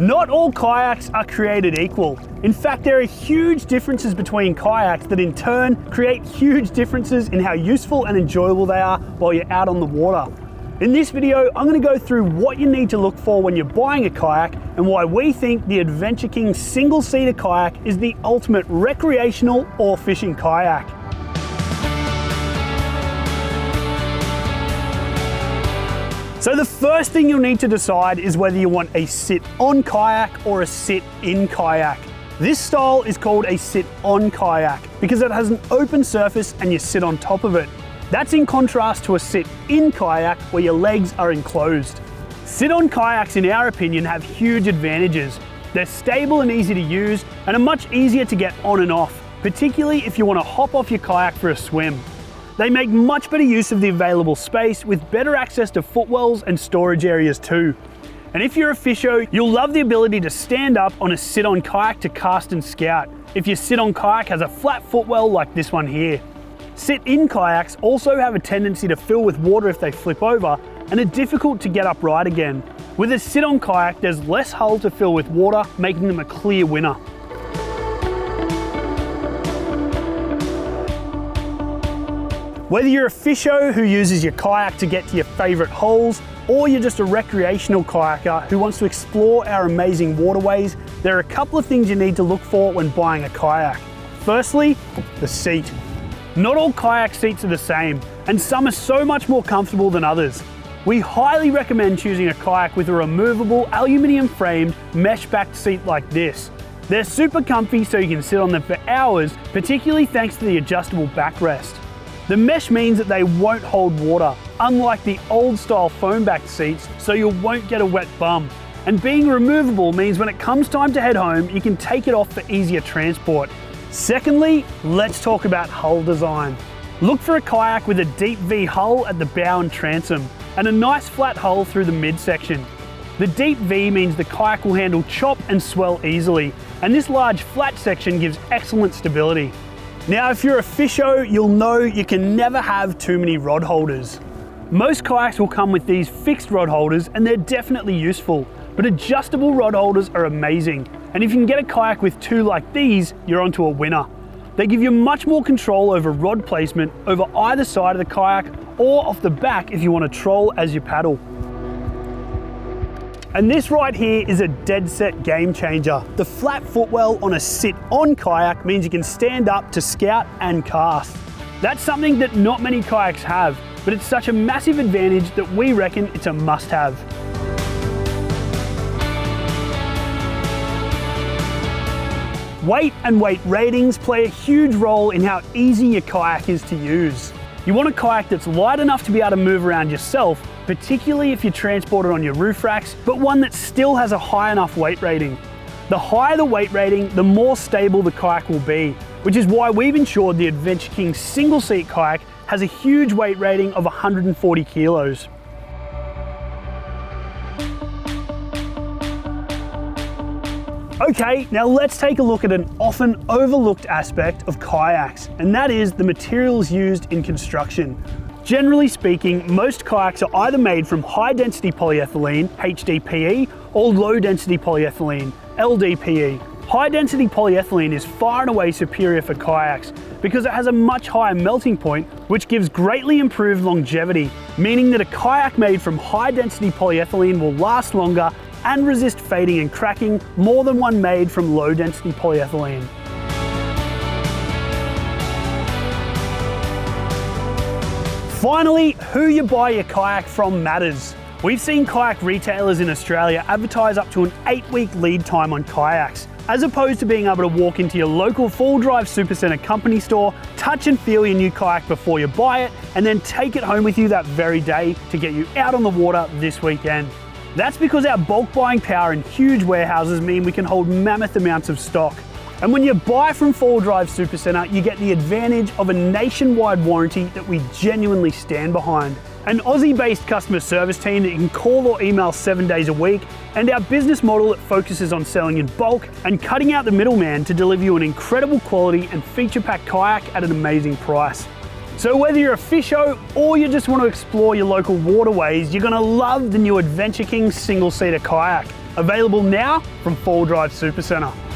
Not all kayaks are created equal. In fact, there are huge differences between kayaks that in turn create huge differences in how useful and enjoyable they are while you're out on the water. In this video, I'm going to go through what you need to look for when you're buying a kayak and why we think the Adventure King single-seater kayak is the ultimate recreational or fishing kayak. So the first thing you'll need to decide is whether you want a sit-on kayak or a sit-in kayak. This style is called a sit-on kayak because it has an open surface and you sit on top of it. That's in contrast to a sit-in kayak where your legs are enclosed. Sit-on kayaks, in our opinion, have huge advantages. They're stable and easy to use and are much easier to get on and off, particularly if you want to hop off your kayak for a swim. They make much better use of the available space with better access to footwells and storage areas too. And if you're a fisher, you'll love the ability to stand up on a sit-on kayak to cast and scout, if your sit-on kayak has a flat footwell like this one here. Sit-in kayaks also have a tendency to fill with water if they flip over and are difficult to get upright again. With a sit-on kayak, there's less hull to fill with water, making them a clear winner. Whether you're a fisher who uses your kayak to get to your favourite holes, or you're just a recreational kayaker who wants to explore our amazing waterways, there are a couple of things you need to look for when buying a kayak. Firstly, the seat. Not all kayak seats are the same, and some are so much more comfortable than others. We highly recommend choosing a kayak with a removable aluminium framed mesh backed seat like this. They're super comfy so you can sit on them for hours, particularly thanks to the adjustable backrest. The mesh means that they won't hold water, unlike the old style foam backed seats, so you won't get a wet bum. And being removable means when it comes time to head home, you can take it off for easier transport. Secondly, let's talk about hull design. Look for a kayak with a deep V hull at the bow and transom, and a nice flat hull through the midsection. The deep V means the kayak will handle chop and swell easily, and this large flat section gives excellent stability. Now, if you're a fisher, you'll know you can never have too many rod holders. Most kayaks will come with these fixed rod holders and they're definitely useful, but adjustable rod holders are amazing. And if you can get a kayak with two like these, you're onto a winner. They give you much more control over rod placement over either side of the kayak or off the back if you want to troll as you paddle. And this right here is a dead set game changer. The flat footwell on a sit-on kayak means you can stand up to scout and cast. That's something that not many kayaks have, but it's such a massive advantage that we reckon it's a must-have. Weight and weight ratings play a huge role in how easy your kayak is to use. You want a kayak that's light enough to be able to move around yourself, particularly if you transport it on your roof racks, but one that still has a high enough weight rating. The higher the weight rating, the more stable the kayak will be, which is why we've ensured the Adventure King single seat kayak has a huge weight rating of 140 kilos. Okay, now let's take a look at an often overlooked aspect of kayaks, and that is the materials used in construction. Generally speaking, most kayaks are either made from high density polyethylene, HDPE, or low density polyethylene, LDPE. High density polyethylene is far and away superior for kayaks because it has a much higher melting point, which gives greatly improved longevity, meaning that a kayak made from high density polyethylene will last longer and resist fading and cracking more than one made from low density polyethylene. Finally, who you buy your kayak from matters. We've seen kayak retailers in Australia advertise up to an 8-week lead time on kayaks, as opposed to being able to walk into your local full-drive Supacentre company store, touch and feel your new kayak before you buy it, and then take it home with you that very day to get you out on the water this weekend. That's because our bulk buying power and huge warehouses mean we can hold mammoth amounts of stock. And when you buy from Full Drive Supacentre, you get the advantage of a nationwide warranty that we genuinely stand behind. An Aussie-based customer service team that you can call or email 7 days a week, and our business model that focuses on selling in bulk and cutting out the middleman to deliver you an incredible quality and feature-packed kayak at an amazing price. So whether you're a fisher or you just want to explore your local waterways, you're going to love the new Adventure King single-seater kayak. Available now from 4 Wheel Drive Supercentre.